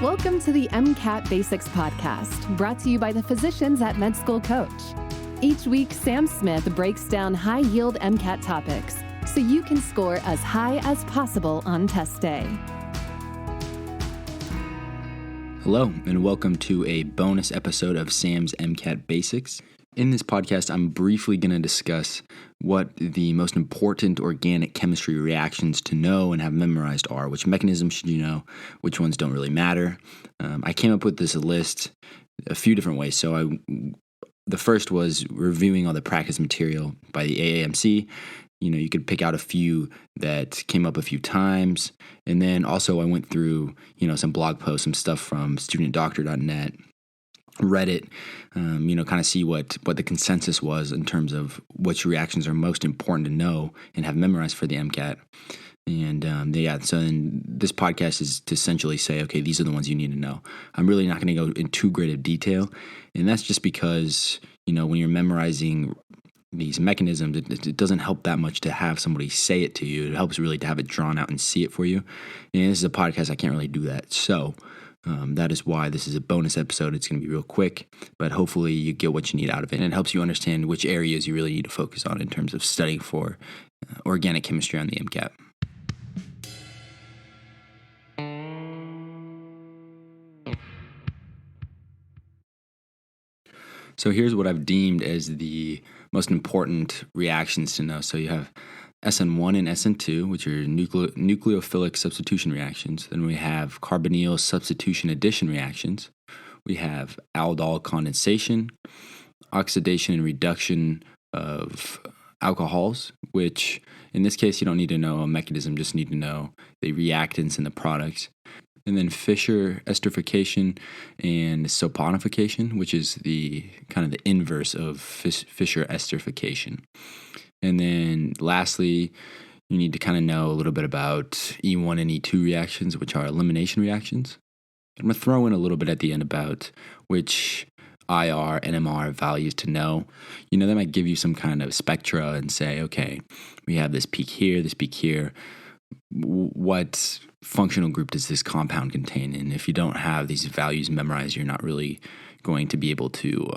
Welcome to the MCAT Basics Podcast, brought to you by the physicians at Med School Coach. Each week, Sam Smith breaks down high-yield MCAT topics so you can score as high as possible on test day. Hello, and welcome to a bonus episode of Sam's MCAT Basics. In this podcast, I'm briefly going to discuss what the most important organic chemistry reactions to know and have memorized are. Which mechanisms should you know? Which ones don't really matter? I came up with this list a few different ways. So the first was reviewing all the practice material by the AAMC. You could pick out a few that came up a few times. And then also I went through, some blog posts, some stuff from studentdoctor.net, Reddit, kind of see what the consensus was in terms of which reactions are most important to know and have memorized for the MCAT. And so then this podcast is to essentially say, okay, these are the ones you need to know. I'm really not going to go in too great of detail. And that's just because, when you're memorizing these mechanisms, it doesn't help that much to have somebody say it to you. It helps really to have it drawn out and see it for you. And this is a podcast, I can't really do that. So that is why this is a bonus episode. It's going to be real quick, but hopefully you get what you need out of it. And it helps you understand which areas you really need to focus on in terms of studying for organic chemistry on the MCAT. So here's what I've deemed as the most important reactions to know. So you have SN1 and SN2, which are nucleophilic substitution reactions. Then we have Carbonyl Substitution Addition reactions. We have Aldol Condensation, Oxidation and Reduction of alcohols, which in this case you don't need to know a mechanism, just need to know the reactants in the products. And then Fischer Esterification and Saponification, which is the kind of the inverse of Fischer Esterification. And then lastly, you need to kind of know a little bit about E1 and E2 reactions, which are elimination reactions. I'm going to throw in a little bit at the end about which IR and MR values to know. They might give you some kind of spectra and say, okay, we have this peak here, this peak here. What functional group does this compound contain? And if you don't have these values memorized, you're not really going to be able to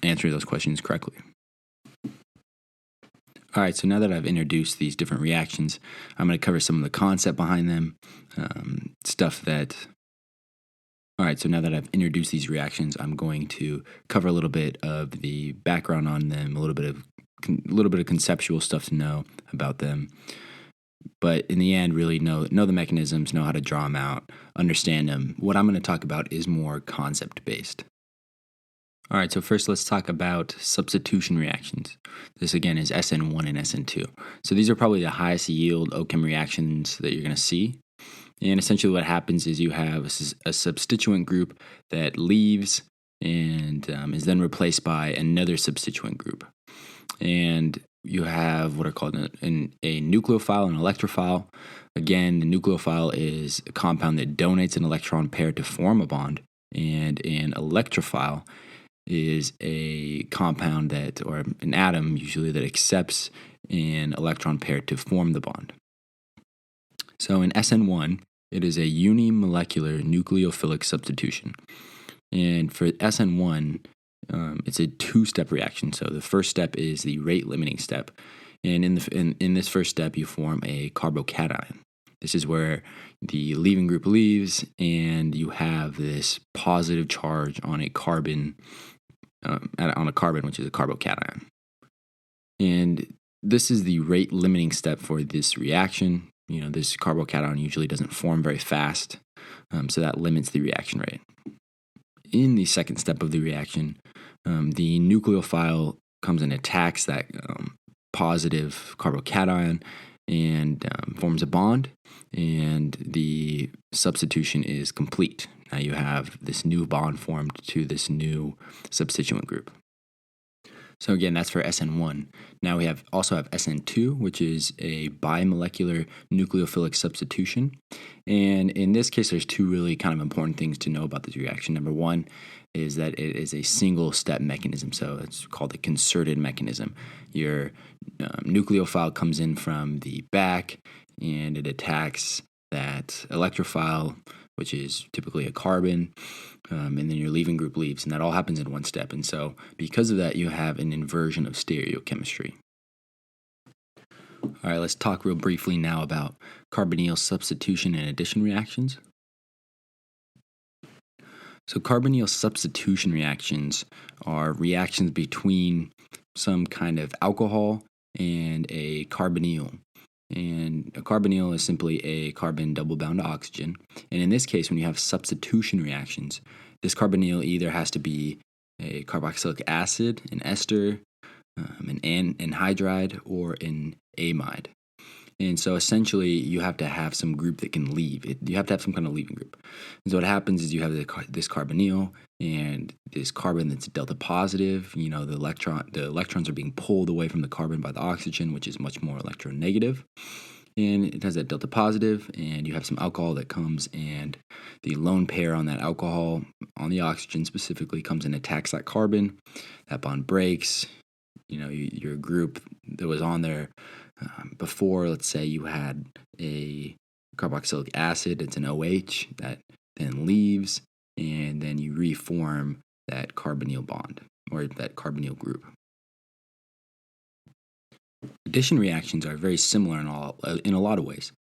answer those questions correctly. All right, so now that I've introduced these different reactions, I'm going to cover some of the concept behind them, All right, so now that I've introduced these reactions, I'm going to cover a little bit of the background on them, a little bit of conceptual stuff to know about them. But in the end, really know the mechanisms, know how to draw them out, understand them. What I'm going to talk about is more concept-based. All right, so first let's talk about substitution reactions. This again is SN1 and SN2. So these are probably the highest yield OChem reactions that you're going to see. And essentially what happens is you have a substituent group that leaves and is then replaced by another substituent group. And you have what are called a nucleophile and electrophile. Again, the nucleophile is a compound that donates an electron pair to form a bond, and an electrophile is a compound or an atom usually that accepts an electron pair to form the bond. So in SN1, it is a unimolecular nucleophilic substitution. And for SN1, it's a two-step reaction. So the first step is the rate-limiting step. And in this first step, you form a carbocation. This is where the leaving group leaves, and you have this positive charge on a carbon, which is a carbocation. And this is the rate-limiting step for this reaction. This carbocation usually doesn't form very fast, so that limits the reaction rate. In the second step of the reaction, the nucleophile comes and attacks that positive carbocation and forms a bond, and the substitution is complete. Now you have this new bond formed to this new substituent group. So again, that's for SN1. Now we also have SN2, which is a bimolecular nucleophilic substitution. And in this case, there's two really kind of important things to know about this reaction. Number one is that it is a single-step mechanism, so it's called a concerted mechanism. Your nucleophile comes in from the back, and it attacks that electrophile which is typically a carbon, and then your leaving group leaves, and that all happens in one step. And so because of that, you have an inversion of stereochemistry. All right, let's talk real briefly now about carbonyl substitution and addition reactions. So carbonyl substitution reactions are reactions between some kind of alcohol and a carbonyl. And a carbonyl is simply a carbon double bound to oxygen. And in this case, when you have substitution reactions, this carbonyl either has to be a carboxylic acid, an ester, an anhydride, or an amide. And so essentially, you have to have some group that can leave. You have to have some kind of leaving group. And so what happens is you have this carbonyl and this carbon that's delta positive. The electrons are being pulled away from the carbon by the oxygen, which is much more electronegative. And it has that delta positive, and you have some alcohol that comes, and the lone pair on that alcohol, on the oxygen specifically, comes and attacks that carbon. That bond breaks. Your group that was on there before, let's say you had a carboxylic acid, it's an OH that then leaves, and then you reform that carbonyl bond or that carbonyl group. Addition reactions are very similar in a lot of ways.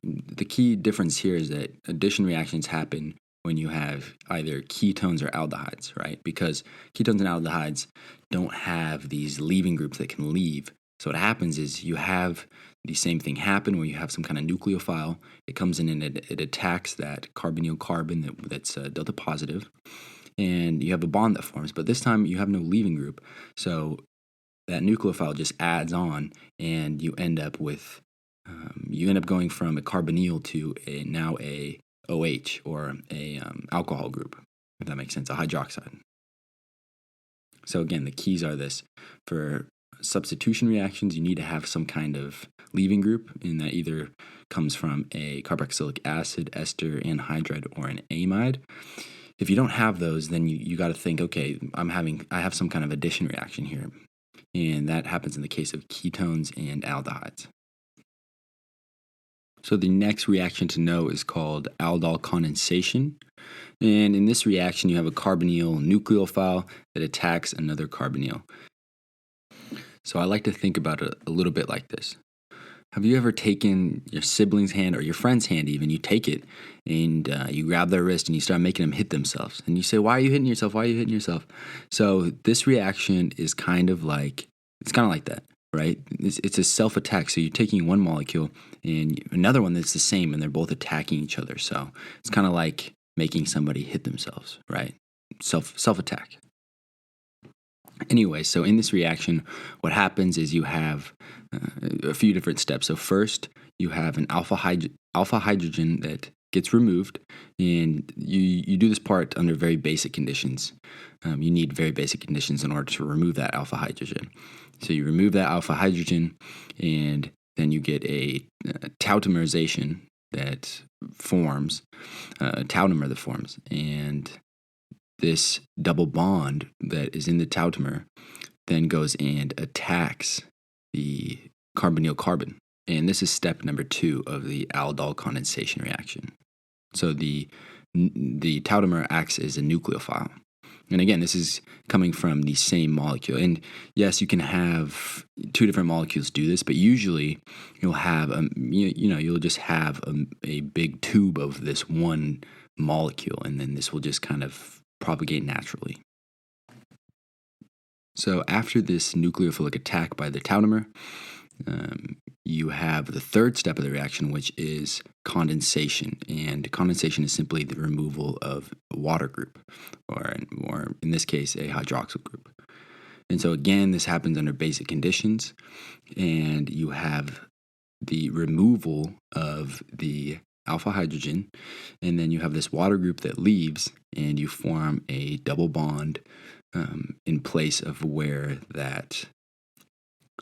The key difference here is that addition reactions happen when you have either ketones or aldehydes, right? Because ketones and aldehydes don't have these leaving groups that can leave. So what happens is you have the same thing happen where you have some kind of nucleophile. It comes in and it attacks that carbonyl carbon that's delta positive, and you have a bond that forms. But this time you have no leaving group. So that nucleophile just adds on, and you end up going from a carbonyl to a OH, or a alcohol group, if that makes sense, a hydroxide. So again, the keys are this. For substitution reactions, you need to have some kind of leaving group, and that either comes from a carboxylic acid, ester, anhydride, or an amide. If you don't have those, then you got to think, okay, I have some kind of addition reaction here, and that happens in the case of ketones and aldehydes. So the next reaction to know is called Aldol Condensation. And in this reaction, you have a carbonyl nucleophile that attacks another carbonyl. So I like to think about it a little bit like this. Have you ever taken your sibling's hand or your friend's hand even, you take it and you grab their wrist and you start making them hit themselves. And you say, why are you hitting yourself? Why are you hitting yourself? So this reaction is kind of like that, right? It's a self-attack. So you're taking one molecule and another one that's the same, and they're both attacking each other. So it's kind of like making somebody hit themselves, right? Self-attack. Anyway, so in this reaction, what happens is you have a few different steps. So first, you have an alpha hydrogen that gets removed, and you do this part under very basic conditions. You need very basic conditions in order to remove that alpha hydrogen. So you remove that alpha hydrogen, and then you get a tautomerization that forms, a tautomer that forms, and this double bond that is in the tautomer then goes and attacks the carbonyl carbon. And this is step number 2 of the aldol condensation reaction. So the tautomer acts as a nucleophile. And again, this is coming from the same molecule. And yes, you can have 2 different molecules do this, but usually you'll have you'll just have a big tube of this one molecule, and then this will just kind of propagate naturally. So after this nucleophilic attack by the tautomer, you have the third step of the reaction, which is condensation. And condensation is simply the removal of a water group, or in this case, a hydroxyl group. And so again, this happens under basic conditions, and you have the removal of the alpha hydrogen, and then you have this water group that leaves, and you form a double bond in place of where that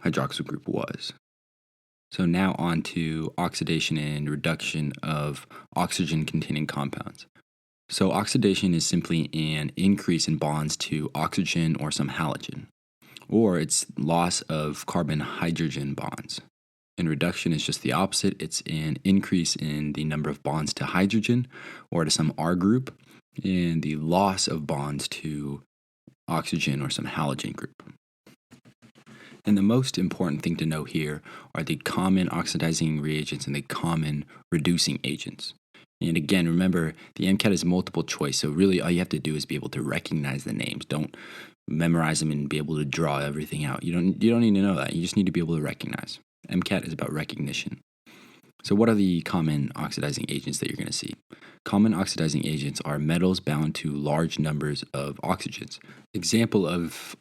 hydroxyl group was. So now on to oxidation and reduction of oxygen-containing compounds. So oxidation is simply an increase in bonds to oxygen or some halogen, or it's loss of carbon-hydrogen bonds. and reduction is just the opposite. It's an increase in the number of bonds to hydrogen or to some R group, and the loss of bonds to oxygen or some halogen group. And the most important thing to know here are the common oxidizing reagents and the common reducing agents. And again, remember, the MCAT is multiple choice, so really all you have to do is be able to recognize the names. Don't memorize them and be able to draw everything out. You don't need to know that. You just need to be able to recognize. MCAT is about recognition. So what are the common oxidizing agents that you're going to see? Common oxidizing agents are metals bound to large numbers of oxygens. Example of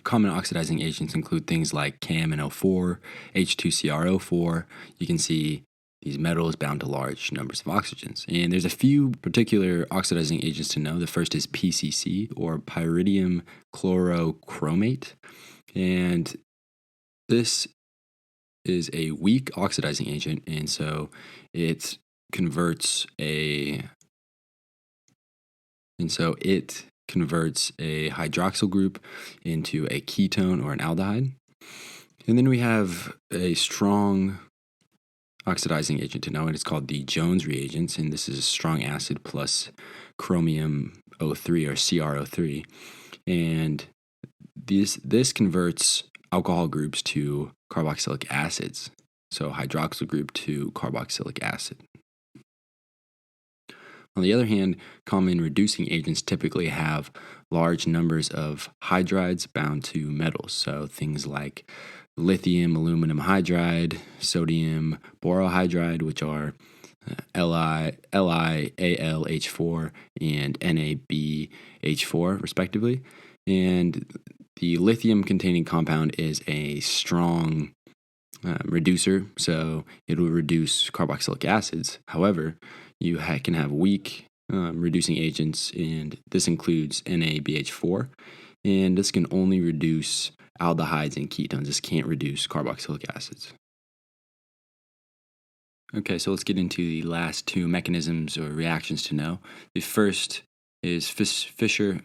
common oxidizing agents include things like CaMnO4, H2CrO4. You can see these metals bound to large numbers of oxygens. And there's a few particular oxidizing agents to know. The first is PCC, or pyridium chlorochromate. And this is a weak oxidizing agent, and so it converts a hydroxyl group into a ketone or an aldehyde. And then we have a strong oxidizing agent to know, and it's called the Jones reagents, and this is a strong acid plus chromium O3 or CrO3, and this converts alcohol groups to carboxylic acids, so hydroxyl group to carboxylic acid. On the other hand, common reducing agents typically have large numbers of hydrides bound to metals, so things like lithium aluminum hydride, sodium borohydride, which are LiAlH4 and NaBH4 respectively. And the lithium-containing compound is a strong reducer, so it will reduce carboxylic acids. However, you can have weak reducing agents, and this includes NaBH4, and this can only reduce aldehydes and ketones. This can't reduce carboxylic acids. Okay, so let's get into the last two mechanisms or reactions to know. The first is Fischer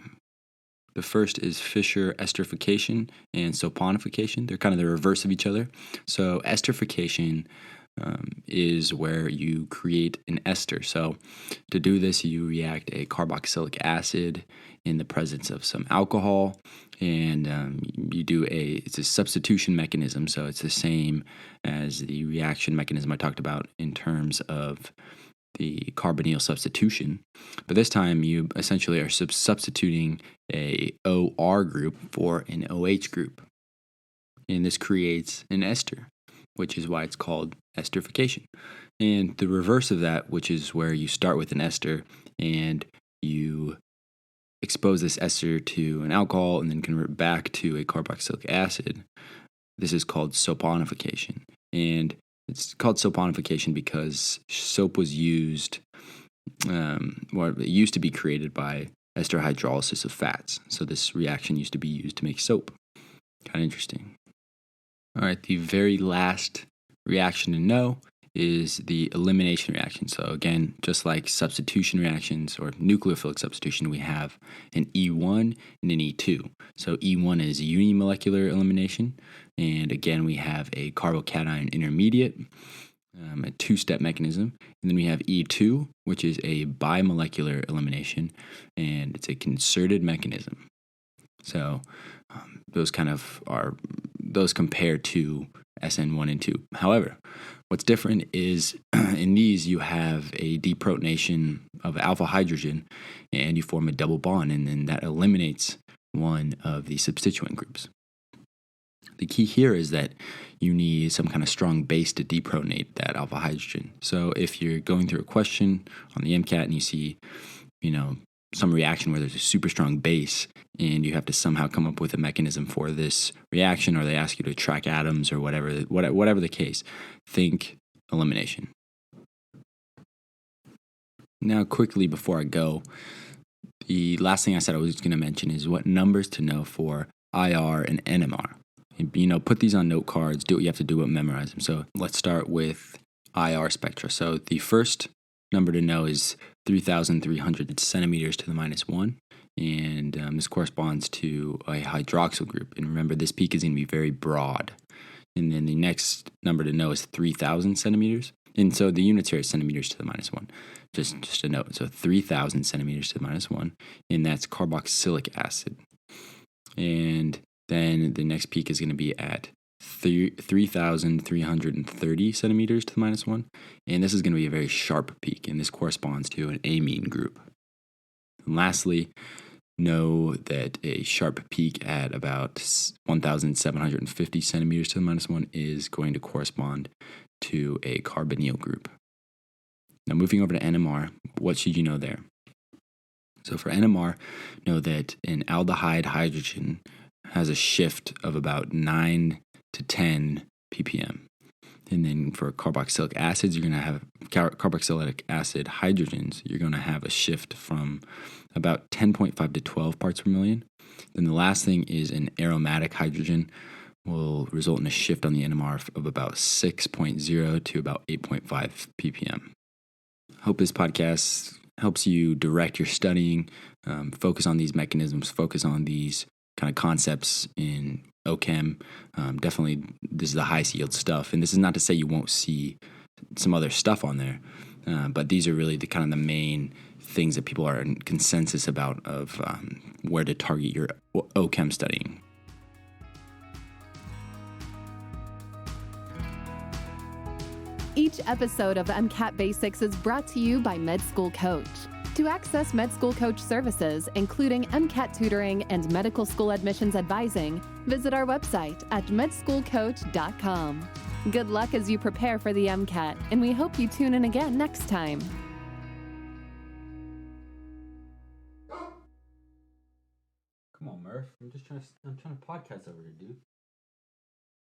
Esterification and Saponification. They're kind of the reverse of each other. So esterification is where you create an ester. So to do this, you react a carboxylic acid in the presence of some alcohol, and it's a substitution mechanism. So it's the same as the reaction mechanism I talked about in terms of the carbonyl substitution, but this time you essentially are substituting a OR group for an OH group, and this creates an ester, which is why it's called esterification. And the reverse of that, which is where you start with an ester and you expose this ester to an alcohol and then convert back to a carboxylic acid, this is called saponification. And it's called saponification because soap was used, it used to be created by ester hydrolysis of fats. So this reaction used to be used to make soap. Kind of interesting. All right, the very last reaction to know is the elimination reaction. So again, just like substitution reactions or nucleophilic substitution, we have an E1 and an E2. So E1 is unimolecular elimination, and again, we have a carbocation intermediate, a two-step mechanism. And then we have E2, which is a bimolecular elimination, and it's a concerted mechanism. So those compare to SN1 and 2. However, what's different is in these you have a deprotonation of alpha hydrogen and you form a double bond, and then that eliminates one of the substituent groups. The key here is that you need some kind of strong base to deprotonate that alpha hydrogen. So if you're going through a question on the MCAT and you see, some reaction where there's a super strong base and you have to somehow come up with a mechanism for this reaction, or they ask you to track atoms or whatever the case, think elimination. Now, quickly before I go, the last thing I said I was going to mention is what numbers to know for IR and NMR. And, put these on note cards, do what you have to do, but memorize them. So let's start with IR spectra. So the first number to know is 3,300 centimeters to the -1, and this corresponds to a hydroxyl group. And remember, this peak is going to be very broad. And then the next number to know is 3,000 centimeters. And so the units here is centimeters to the minus 1. Just a note. So 3,000 centimeters to the minus 1. And that's carboxylic acid. And then the next peak is going to be at 3,330 centimeters to the minus 1. And this is going to be a very sharp peak. And this corresponds to an amine group. And lastly, know that a sharp peak at about 1,750 centimeters to the minus 1 is going to correspond to a carbonyl group. Now, moving over to NMR, what should you know there? So for NMR, know that an aldehyde hydrogen has a shift of about 9 to 10 ppm. And then for carboxylic acids, you're going to have carboxylic acid hydrogens, you're going to have a shift from about 10.5 to 12 parts per million. Then the last thing is an aromatic hydrogen will result in a shift on the NMR of about 6.0 to about 8.5 ppm. Hope this podcast helps you direct your studying, focus on these mechanisms, focus on these kind of concepts in OChem. Definitely, this is the highest yield stuff. And this is not to say you won't see some other stuff on there, but these are really the kind of the main things that people are in consensus about of where to target your OChem studying. Each episode of MCAT Basics is brought to you by Med School Coach. To access Med School Coach services, including MCAT tutoring and medical school admissions advising, visit our website at medschoolcoach.com. Good luck as you prepare for the MCAT, and we hope you tune in again next time. Come on, Murph. I'm trying to podcast over here, dude.